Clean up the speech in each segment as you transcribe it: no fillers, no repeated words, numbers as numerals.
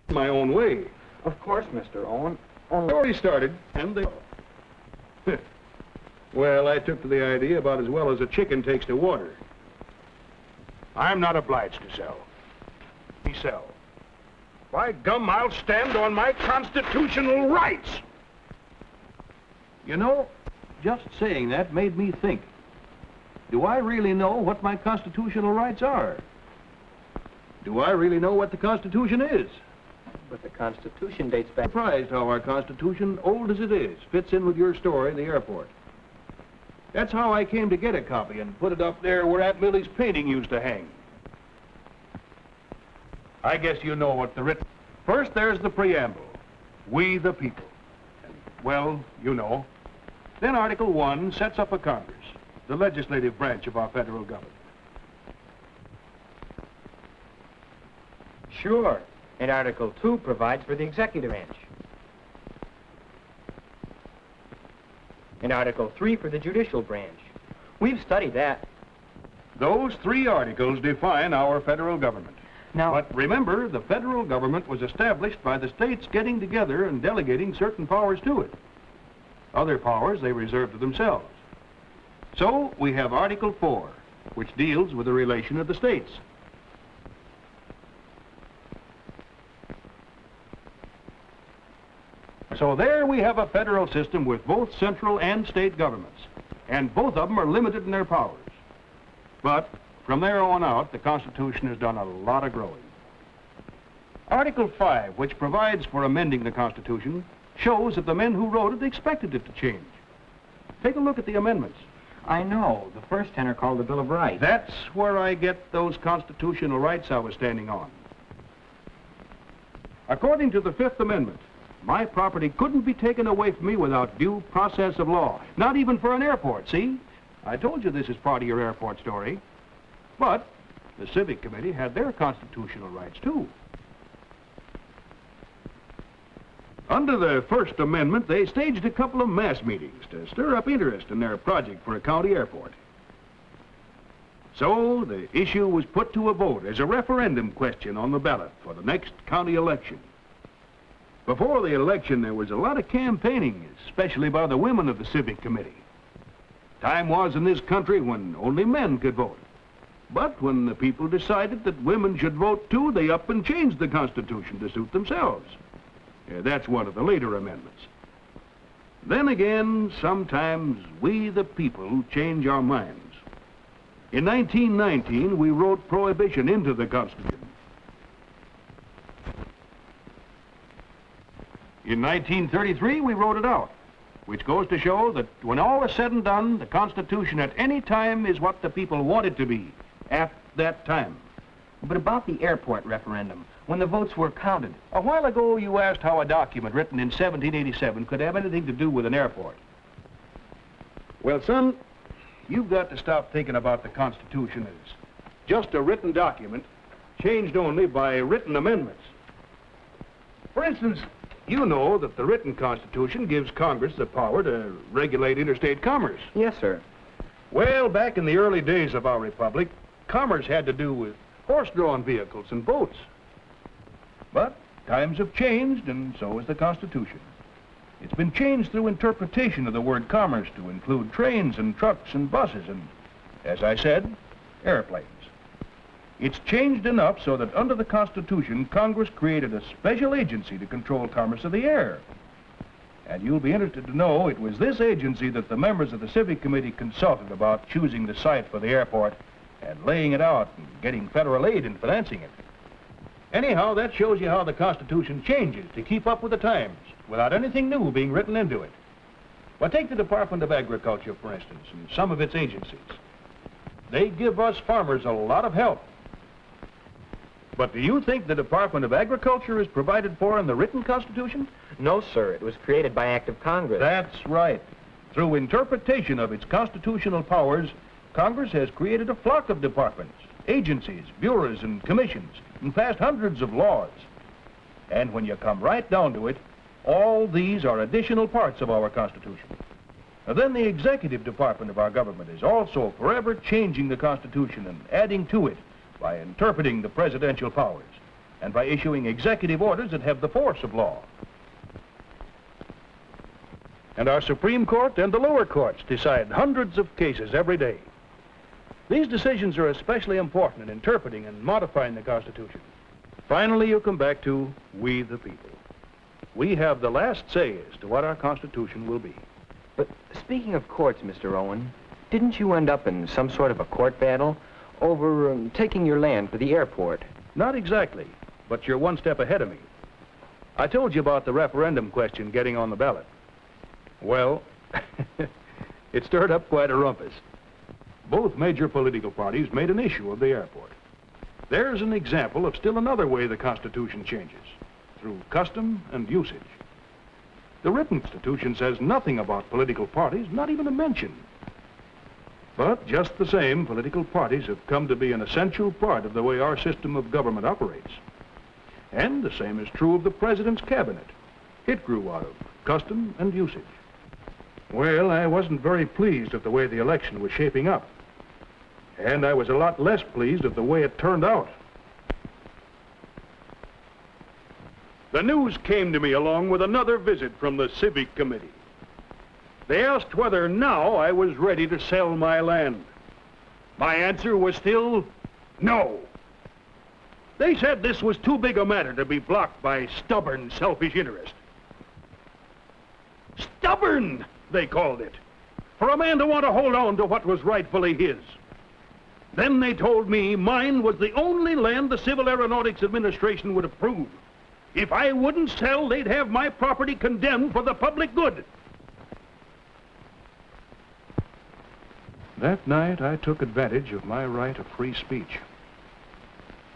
my own way. Of course, Mr. Owen. Only already started, and they... Well, I took to the idea about as well as a chicken takes to water. I'm not obliged to sell. We sell. By gum, I'll stand on my constitutional rights. You know, just saying that made me think. Do I really know what my constitutional rights are? Do I really know what the Constitution is? But the Constitution dates back... I'm surprised how our Constitution, old as it is, fits in with your story, the airport. That's how I came to get a copy and put it up there where Aunt Millie's painting used to hang. I guess you know what the written... First, there's the preamble. We the people. And, well, you know. Then Article 1 sets up a Congress, the legislative branch of our federal government. Sure. And Article 2 provides for the executive branch. And Article 3 for the judicial branch. We've studied that. Those 3 articles define our federal government. Now... But remember, the federal government was established by the states getting together and delegating certain powers to it. Other powers they reserve to themselves. So we have Article 4, which deals with the relation of the states. So there we have a federal system with both central and state governments, and both of them are limited in their powers. But from there on out, the Constitution has done a lot of growing. Article 5, which provides for amending the Constitution, shows that the men who wrote it expected it to change. Take a look at the amendments. I know. The first 10 are called the Bill of Rights. That's where I get those constitutional rights I was standing on. According to the Fifth Amendment, my property couldn't be taken away from me without due process of law. Not even for an airport, see? I told you this is part of your airport story. But the Civic Committee had their constitutional rights, too. Under the First Amendment, they staged a couple of mass meetings to stir up interest in their project for a county airport. So the issue was put to a vote as a referendum question on the ballot for the next county election. Before the election, there was a lot of campaigning, especially by the women of the Civic Committee. Time was in this country when only men could vote. But when the people decided that women should vote too, they up and changed the Constitution to suit themselves. That's one of the later amendments. Then again, sometimes we the people change our minds. In 1919, we wrote prohibition into the Constitution. In 1933, we wrote it out, which goes to show that when all is said and done, the Constitution at any time is what the people want it to be at that time. But about the airport referendum, when the votes were counted... A while ago, you asked how a document written in 1787 could have anything to do with an airport. Well, son, you've got to stop thinking about the Constitution as just a written document, changed only by written amendments. For instance, you know that the written Constitution gives Congress the power to regulate interstate commerce. Yes, sir. Well, back in the early days of our republic, commerce had to do with horse-drawn vehicles and boats. But times have changed, and so has the Constitution. It's been changed through interpretation of the word commerce to include trains and trucks and buses and, as I said, airplanes. It's changed enough so that under the Constitution, Congress created a special agency to control commerce of the air. And you'll be interested to know it was this agency that the members of the Civic Committee consulted about choosing the site for the airport and laying it out and getting federal aid in financing it. Anyhow, that shows you how the Constitution changes to keep up with the times without anything new being written into it. Well, take the Department of Agriculture, for instance, and some of its agencies. They give us farmers a lot of help. But do you think the Department of Agriculture is provided for in the written Constitution? No, sir. It was created by act of Congress. That's right. Through interpretation of its constitutional powers, Congress has created a flock of departments, agencies, bureaus, and commissions, and passed hundreds of laws. And when you come right down to it, all these are additional parts of our Constitution. Now, then the executive department of our government is also forever changing the Constitution and adding to it by interpreting the presidential powers. and by issuing executive orders that have the force of law. And our Supreme Court and the lower courts decide hundreds of cases every day. These decisions are especially important in interpreting and modifying the Constitution. Finally, you come back to we the people. We have the last say as to what our Constitution will be. But speaking of courts, Mr. Owen, didn't you end up in some sort of a court battle over taking your land for the airport? Not exactly, but you're one step ahead of me. I told you about the referendum question getting on the ballot. Well, it stirred up quite a rumpus. Both major political parties made an issue of the airport. There's an example of still another way the Constitution changes, through custom and usage. The written Constitution says nothing about political parties, not even a mention. But just the same, political parties have come to be an essential part of the way our system of government operates. And the same is true of the President's cabinet. It grew out of custom and usage. Well, I wasn't very pleased at the way the election was shaping up. And I was a lot less pleased at the way it turned out. The news came to me along with another visit from the Civic Committee. They asked whether now I was ready to sell my land. My answer was still no. They said this was too big a matter to be blocked by stubborn, selfish interest. Stubborn, they called it, for a man to want to hold on to what was rightfully his. Then they told me mine was the only land the Civil Aeronautics Administration would approve. If I wouldn't sell, they'd have my property condemned for the public good. That night, I took advantage of my right of free speech.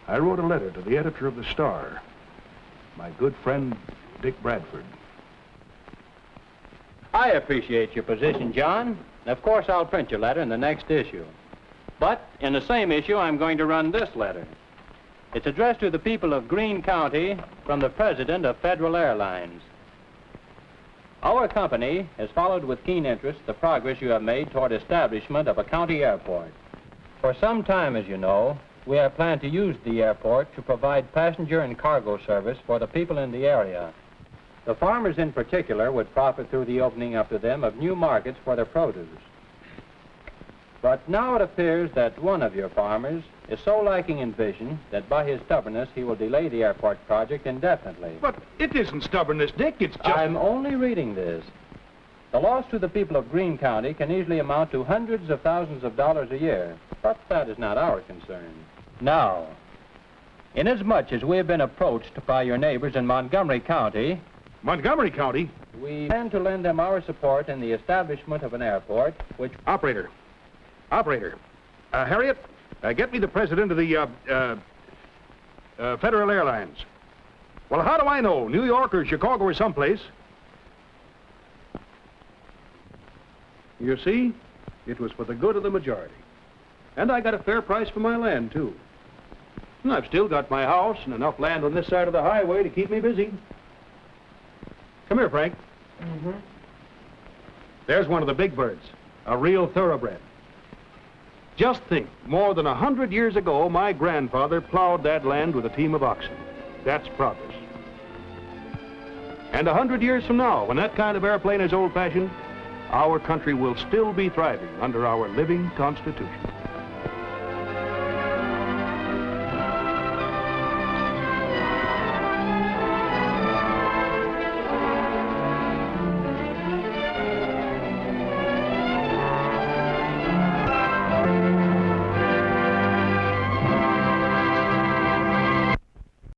I wrote a letter to the editor of the Star, my good friend, Dick Bradford. I appreciate your position, John. Of course, I'll print your letter in the next issue. But in the same issue, I'm going to run this letter. It's addressed to the people of Greene County from the president of Federal Airlines. Our company has followed with keen interest the progress you have made toward establishment of a county airport. For some time, as you know, we have planned to use the airport to provide passenger and cargo service for the people in the area. The farmers in particular would profit through the opening up to them of new markets for their produce. But now it appears that one of your farmers is so lacking in vision that by his stubbornness he will delay the airport project indefinitely. But it isn't stubbornness, Dick, it's just... I'm only reading this. The loss to the people of Greene County can easily amount to hundreds of thousands of dollars a year, but that is not our concern. Now, inasmuch as we have been approached by your neighbors in Montgomery County... Montgomery County? We plan to lend them our support in the establishment of an airport, which... Operator. Harriet, get me the president of the, Federal Airlines. Well, how do I know? New York or Chicago or someplace? You see, it was for the good of the majority. And I got a fair price for my land, too. And I've still got my house and enough land on this side of the highway to keep me busy. Come here, Frank. Mm-hmm. There's one of the big birds, a real thoroughbred. Just think, more than 100 years ago, my grandfather plowed that land with a team of oxen. That's progress. And 100 years from now, when that kind of airplane is old-fashioned, our country will still be thriving under our living Constitution.